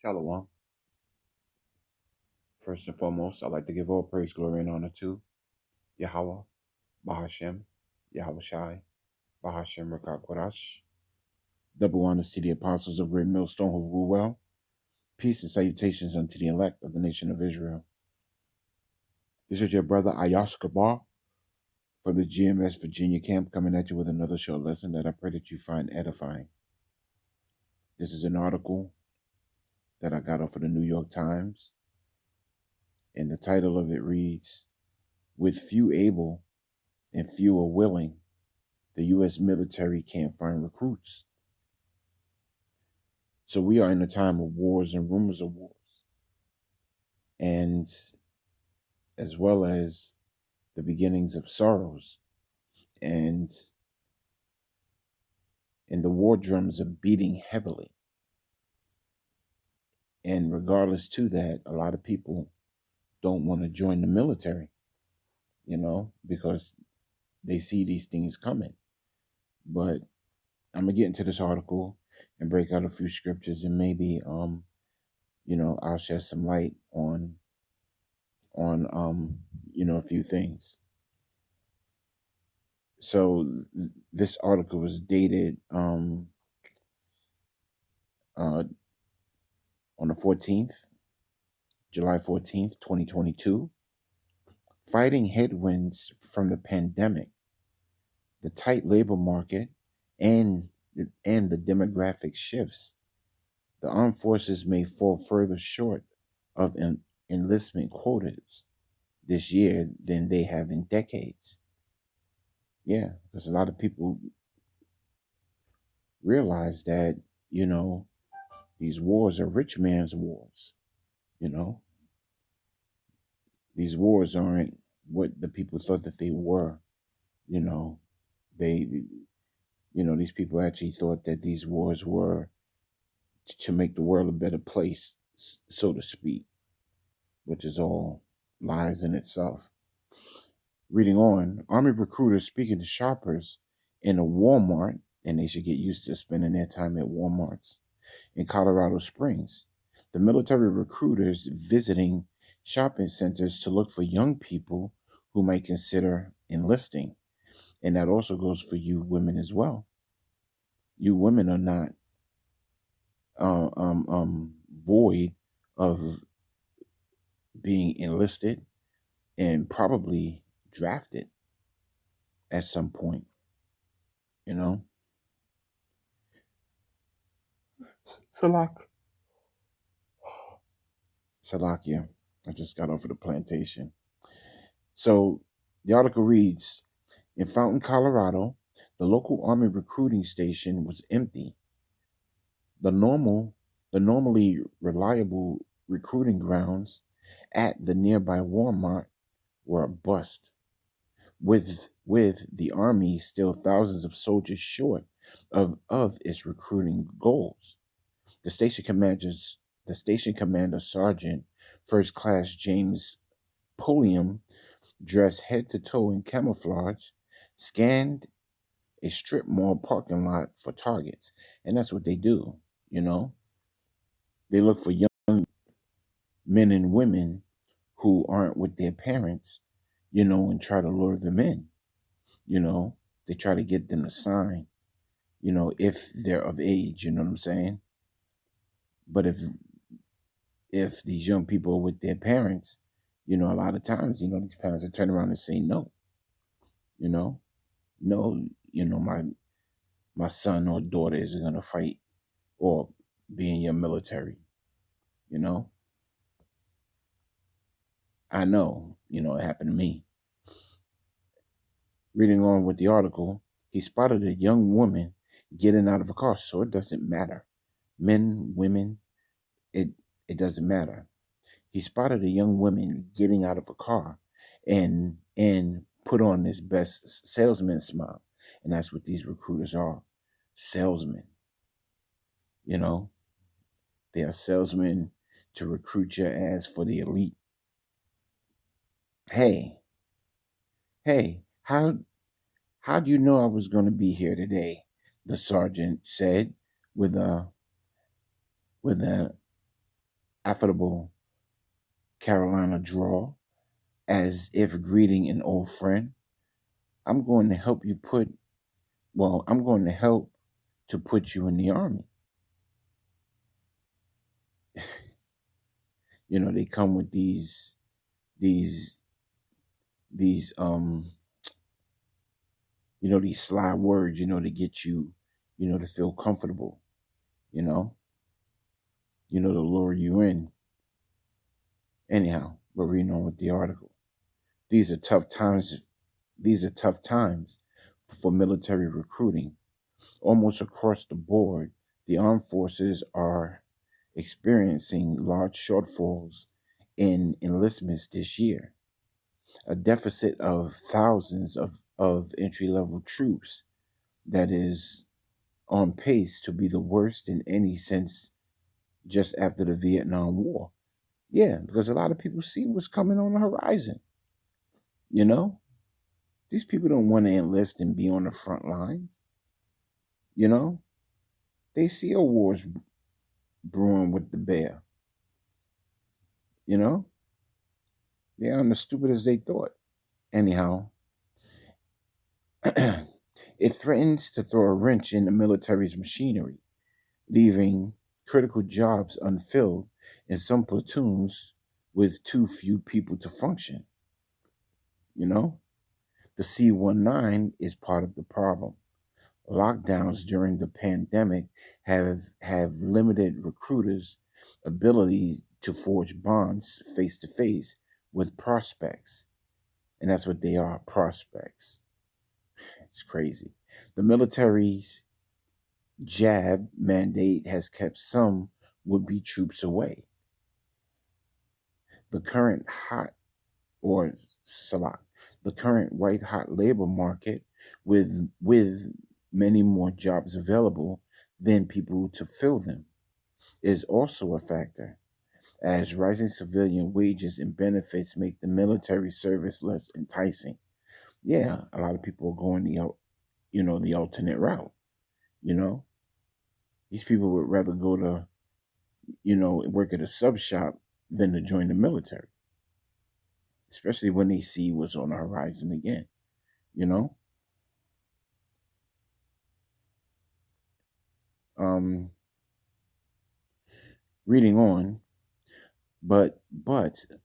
Shalom. First and foremost, I'd like to give all praise, glory, and honor to Yahweh, Bahashem, Yahweh Shai, Bahashem Rakak Kodash. Double honors to the apostles of Great Millstone who rule well. Peace and salutations unto the elect of the nation of Israel. This is your brother Ayash Kabar from the GMS Virginia camp coming at you with another short lesson that I pray that you find edifying. This is an article that I got off of the New York Times, and the title of it reads, "With few able and fewer willing, the U.S. military can't find recruits." So we are in a time of wars and rumors of wars, and as well as the beginnings of sorrows, and the war drums are beating heavily. And regardless to that, a lot of people don't want to join the military, because they see these things coming. But I'm gonna get into this article and break out a few scriptures, and maybe I'll shed some light on a few things. So this article was dated on the 14th, July 14th, 2022. Fighting headwinds from the pandemic, the tight labor market, and the demographic shifts, the armed forces may fall further short of enlistment quotas this year than they have in decades. Yeah, because a lot of people realize that, these wars are rich man's wars. These wars aren't what the people thought that they were. They, these people actually thought that these wars were to make the world a better place, so to speak, which is all lies in itself. Reading on, Army recruiters speaking to shoppers in a Walmart, and they should get used to spending their time at Walmarts in Colorado Springs. The military recruiters visiting shopping centers to look for young people who might consider enlisting. And that also goes for you women as well. You women are not void of being enlisted and probably drafted at some point, you know? Salakia. I just got off of the plantation. So the article reads, in Fountain, Colorado, the local Army recruiting station was empty. The normally reliable recruiting grounds at the nearby Walmart were a bust, with the Army still thousands of soldiers short of its recruiting goals. The station commander Sergeant First Class James Pulliam, dressed head to toe in camouflage, scanned a strip mall parking lot for targets. And that's what they do, you know? They look for young men and women who aren't with their parents, and try to lure them in. They try to get them to sign, if they're of age, you know what I'm saying? But if these young people are with their parents, a lot of times, these parents will turn around and say no, you know, no, my son or daughter is gonna fight or be in your military, you know. I know, it happened to me. Reading on with the article, he spotted a young woman getting out of a car, so it doesn't matter. Men, women, it doesn't matter. He spotted a young woman getting out of a car and put on his best salesman smile. And that's what these recruiters are. Salesmen. They are salesmen to recruit your ass for the elite. Hey, how do you know I was going to be here today? The sergeant said with a affable Carolina drawl, as if greeting an old friend. I'm going to help you put, I'm going to help to put you in the army. They come with these, these, these sly words, to get you, to feel comfortable, you know, to lure you in. Anyhow, we're reading on with the article. These are tough times. These are tough times for military recruiting. Almost across the board, the armed forces are experiencing large shortfalls in enlistments this year, a deficit of thousands of entry level troops that is on pace to be the worst in any since just after the Vietnam War. Yeah, because a lot of people see what's coming on the horizon. You know, these people don't want to enlist and be on the front lines. You know, they see a war's brewing with the bear. You know, they aren't as stupid as they thought. Anyhow, it threatens to throw a wrench in the military's machinery, leaving critical jobs unfilled in some platoons with too few people to function. You know, the C-19 is part of the problem. Lockdowns during the pandemic have limited recruiters' ability to forge bonds face to face with prospects. And that's what they are, prospects. It's crazy. The military's jab mandate has kept some would be troops away. The current hot or Salak, the current white hot labor market with many more jobs available than people to fill them is also a factor, as rising civilian wages and benefits make the military service less enticing. Yeah, a lot of people are going the alternate route. You know, these people would rather go to work at a sub shop than to join the military, especially when they see what's on the horizon again. You know, um, reading on, but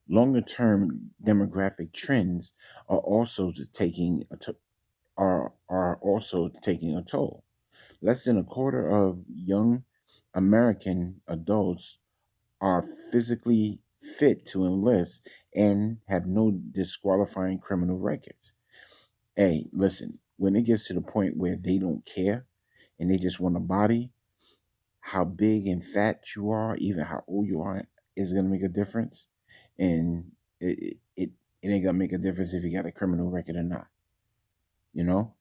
longer term demographic trends are also are also taking a toll. Less than a quarter of young American adults are physically fit to enlist and have no disqualifying criminal records. Hey, listen, when it gets to the point where they don't care and they just want a body, how big and fat you are, even how old you are, is going to make a difference. And it ain't going to make a difference if you got a criminal record or not. You know,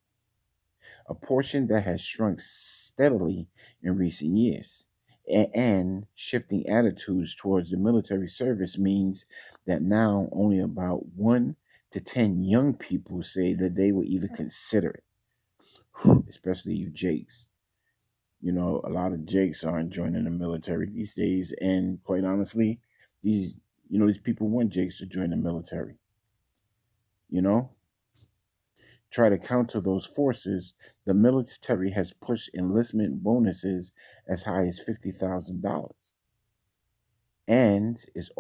a portion that has shrunk steadily in recent years. And shifting attitudes towards the military service means that now only about 1 to 10 young people say that they would even consider it, especially you Jakes. A lot of Jakes aren't joining the military these days, and quite honestly, these these people want Jakes to join the military. You know, try to counter those forces. The military has pushed enlistment bonuses as high as $50,000, and is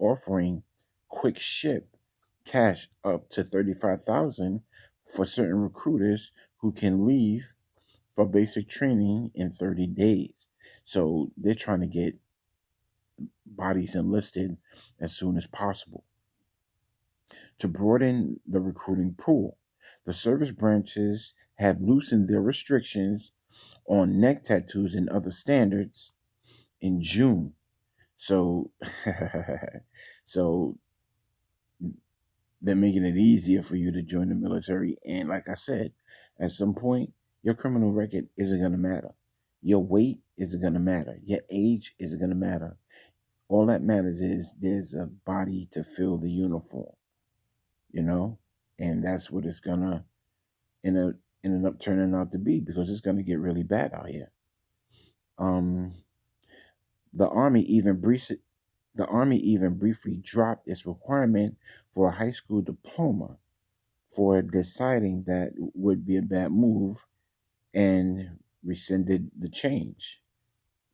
offering quick ship cash up to 35,000 for certain recruiters who can leave for basic training in 30 days. So they're trying to get bodies enlisted as soon as possible. To broaden the recruiting pool, the service branches have loosened their restrictions on neck tattoos and other standards in June. So, so they're making it easier for you to join the military. And like I said, at some point, your criminal record isn't going to matter. Your weight isn't going to matter. Your age isn't going to matter. All that matters is there's a body to fill the uniform, you know? And that's what it's going to end up turning out to be, because it's going to get really bad out here. Um, The Army even briefly dropped its requirement for a high school diploma for deciding that would be a bad move and rescinded the change.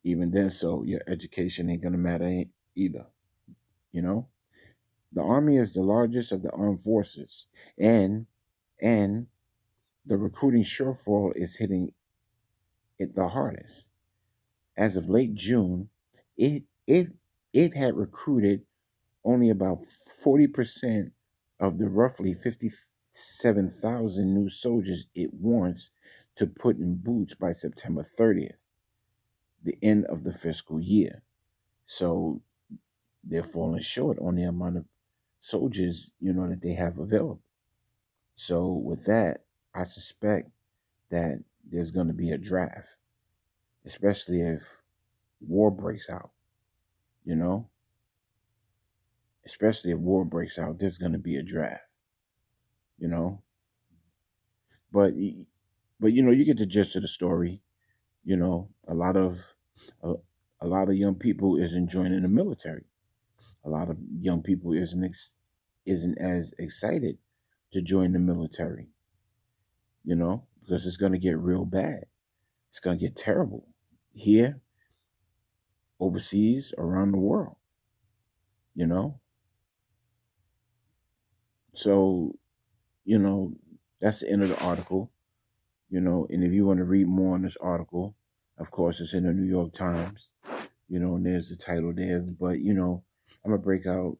Even then, so your education ain't gonna matter either. You know, the Army is the largest of the armed forces, and and the recruiting shortfall is hitting it the hardest. As of late June, it it it had recruited only about 40% of the roughly 57,000 new soldiers it wants to put in boots by September 30th, the end of the fiscal year. So they're falling short on the amount of soldiers, that they have available. So with that, I suspect that there's going to be a draft, especially if war breaks out, you know, especially if war breaks out, there's going to be a draft, you know, but you get the gist of the story. A lot of a, a lot of young people isn't joining the military. A lot of young people isn't as excited to join the military, because it's going to get real bad. It's going to get terrible here, overseas, around the world, you know. So, you know, that's the end of the article, and if you want to read more on this article, of course, it's in the New York Times, and there's the title there. But, I'm going to break out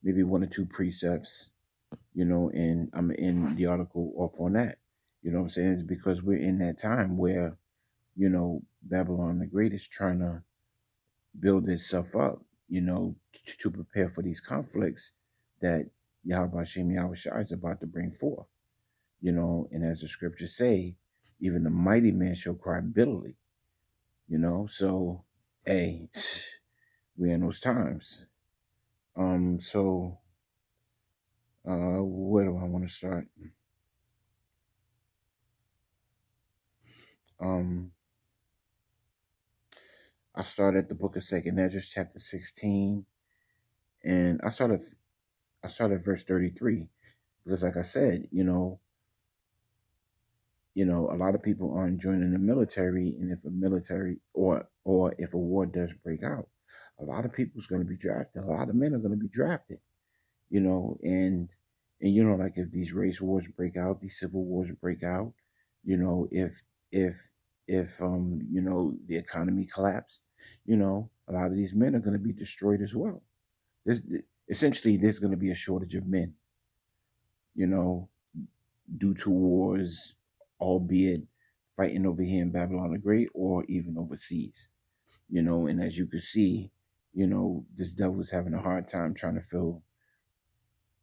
maybe one or two precepts, and I'm going to end the article off on that. You know what I'm saying? It's because we're in that time where, Babylon the Great is trying to build itself up, to prepare for these conflicts that Yahweh Hashem Yahweh Shai is about to bring forth. And as the scriptures say, even the mighty man shall cry bitterly, So, hey, we're in those times. So, where do I want to start? Um, I start at the book of Second Ezra, chapter 16, and I started verse 33 because, like I said, a lot of people aren't joining the military, and if a military or if a war does break out, a lot of people's going to be drafted. A lot of men are going to be drafted. And like if these race wars break out, these civil wars break out, if the economy collapse, a lot of these men are going to be destroyed as well. There's essentially there's going to be a shortage of men, you know, due to wars, albeit fighting over here in Babylon the Great or even overseas. And as you can see, this devil is having a hard time trying to fill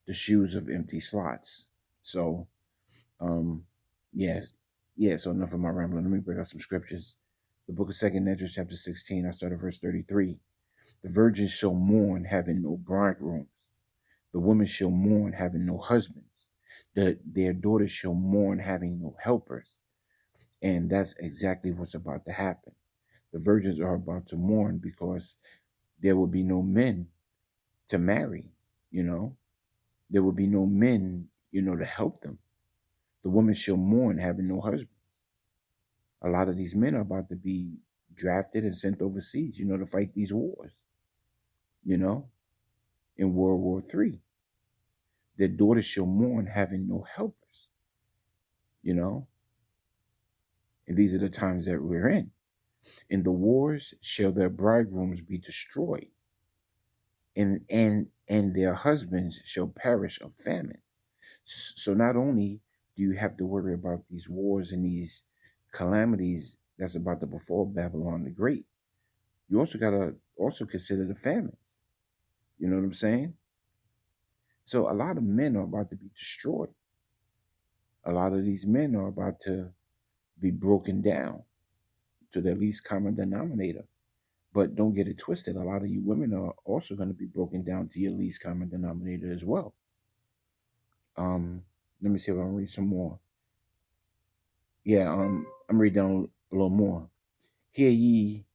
the shoes of empty slots. So, um, yes, yeah. So enough of my rambling. Let me bring out some scriptures. The book of Second Ezra, chapter 16. I start at verse 33. The virgins shall mourn, having no bridegrooms. The women shall mourn, having no husbands. Their daughters shall mourn, having no helpers. And that's exactly what's about to happen. The virgins are about to mourn because there will be no men to marry, you know. There will be no men, to help them. The woman shall mourn, having no husbands. A lot of these men are about to be drafted and sent overseas, to fight these wars, you know, in World War III. Their daughters shall mourn, having no helpers, you know, and these are the times that we're in. In the wars shall their bridegrooms be destroyed, and their husbands shall perish of famine. So not only do you have to worry about these wars and these calamities that's about to befall Babylon the Great, you also gotta also consider the famines. You know what I'm saying? So a lot of men are about to be destroyed. A lot of these men are about to be broken down to their least common denominator. But don't get it twisted. A lot of you women are also going to be broken down to your least common denominator as well. Let me see if I can read some more. Yeah, I'm reading down a little more. Hear ye,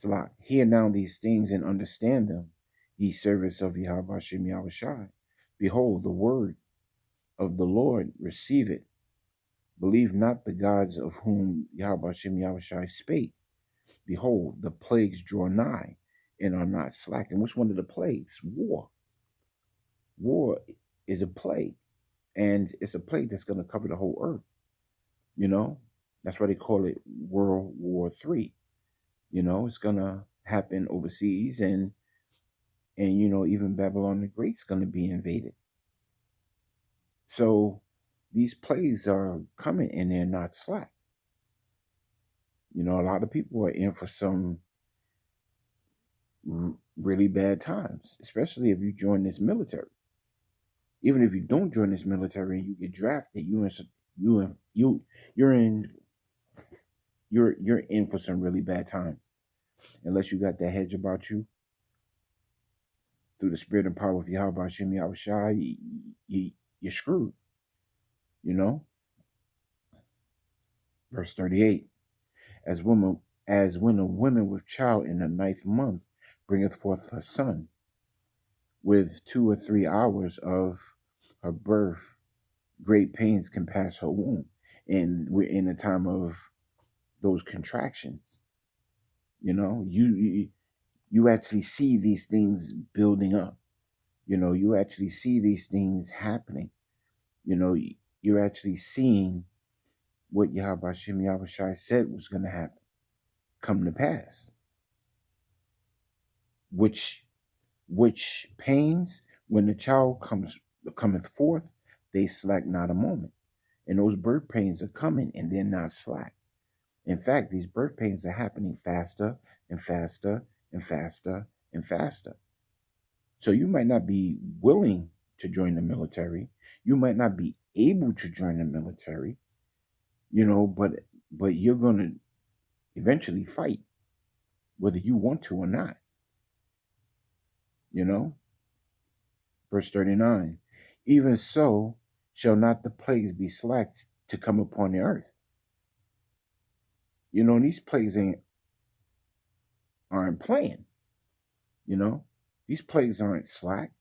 Salak, hear now these things and understand them, ye servants of Yahweh Shem Yahushai. Behold, the word of the Lord, receive it. Believe not the gods of whom Yahweh Shem Yahushai spake. Behold, the plagues draw nigh and are not slacking. Which one of the plagues? War. War is a plague, and it's a plague that's going to cover the whole earth. You know, that's why they call it World War III. You know, it's going to happen overseas, and even Babylon the Great's going to be invaded. So these plagues are coming, and they're not slack. You know, a lot of people are in for some really bad times, especially if you join this military. Even if you don't join this military and you get drafted, you're in for some really bad time. Unless you got that hedge about you through the spirit and power of Yahweh Shem Yahushai, you're screwed. You know. Verse 38. As when a woman with child in the 9th month bringeth forth her son, with 2 or 3 hours of her birth, great pains can pass her womb. And we're in a time of those contractions. You know, you actually see these things building up. You know, you actually see these things happening. You know, you're actually seeing what Yahweh Shem Yahushai said was going to happen come to pass. Which pains, when the child cometh forth, they slack not a moment. And those birth pains are coming, and they're not slack. In fact, these birth pains are happening faster and faster and faster and faster. So you might not be willing to join the military. You might not be able to join the military, but you're going to eventually fight, whether you want to or not. You know? Verse 39. Even so shall not the plagues be slack to come upon the earth. You know, these plagues aren't playing. You know, these plagues aren't slack.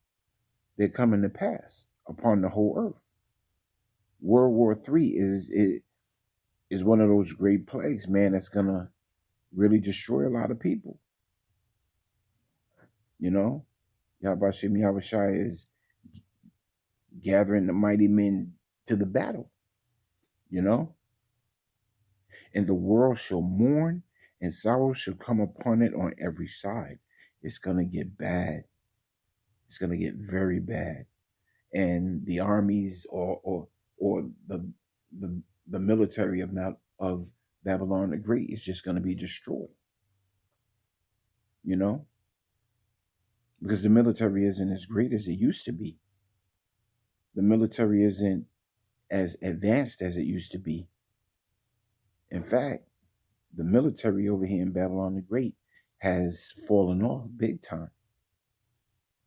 They're coming to pass upon the whole earth. World War III is one of those great plagues, man, that's gonna really destroy a lot of people. You know, Yahweh Shem Yahushai is gathering the mighty men to the battle. You know, and the world shall mourn, and sorrow shall come upon it on every side. It's gonna get bad. It's gonna get very bad, and the armies or the military of Babylon the Great is just gonna be destroyed. You know, because the military isn't as great as it used to be. The military isn't as advanced as it used to be. In fact, the military over here in Babylon the Great has fallen off big time.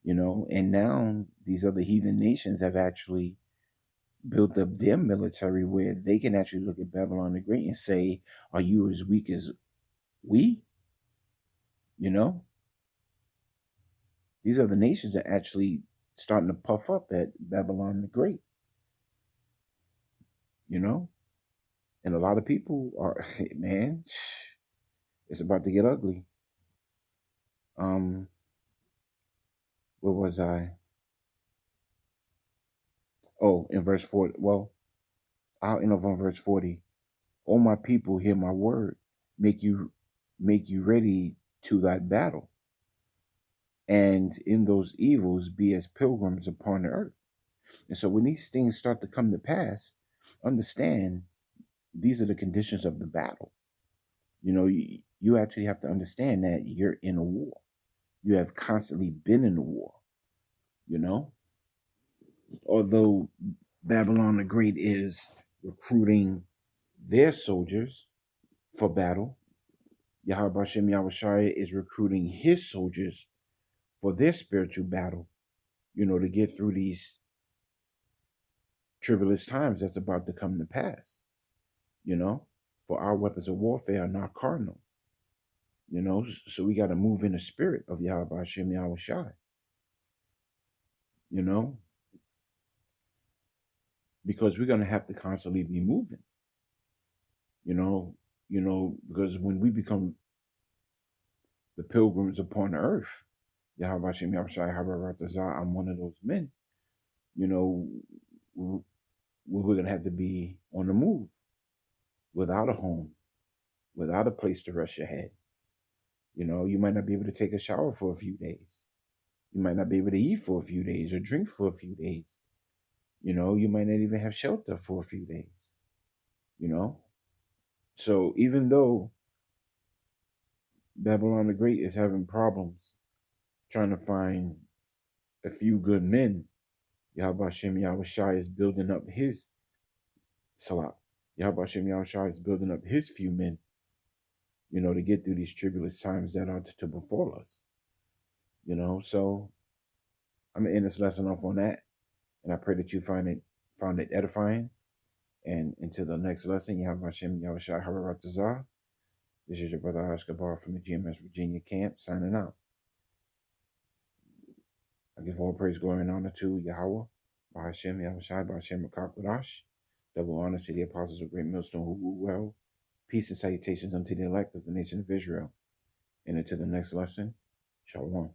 You know, and now these other heathen nations have actually built up their military where they can actually look at Babylon the Great and say, are you as weak as we? You know, these other nations are actually starting to puff up at Babylon the Great. You know, and a lot of people are, man, it's about to get ugly. Where was I? Oh, in verse 40. Well, I'll end up on verse 40. O my people, hear my word. Make you ready to that battle. And in those evils be as pilgrims upon the earth. And so when these things start to come to pass, understand these are the conditions of the battle. You know, you actually have to understand that you're in a war. You have constantly been in a war, you know? Although Babylon the Great is recruiting their soldiers for battle, Yahweh Shem Yahushai is recruiting his soldiers for their spiritual battle, you know, to get through these tribulous times that's about to come to pass, you know? For our weapons of warfare are not carnal. You know, so we got to move in the spirit of Yahweh Hashem Yahweh Shai, you know, because we're going to have to constantly be moving, you know, because when we become the pilgrims upon the earth, Yahweh Hashem Yahweh Shai, Habaratazah, I'm one of those men, you know, we're going to have to be on the move without a home, without a place to rest your head. You know, you might not be able to take a shower for a few days. You might not be able to eat for a few days or drink for a few days. You know, you might not even have shelter for a few days. You know, so even though Babylon the Great is having problems trying to find a few good men, Yahweh Hashem Yahweh Shai is building up his Salah. Yahweh Hashem Yahweh Shai is building up his few men, you know, to get through these tribulous times that are to befall us. You know, so I'm gonna end this lesson off on that, and I pray that you found it edifying. And until the next lesson, Yahweh Hashem Yahweh Shai Habaratazah. This is your brother Escobar from the GMS Virginia camp, signing out. I give all praise, glory, and honor to Yahweh, Bahashem, Yahweh Shai, Bahashem, Makakwadash. Double honor to the apostles of Great Millstone who rule well. Peace and salutations unto the elect of the nation of Israel. And until the next lesson, Shalom.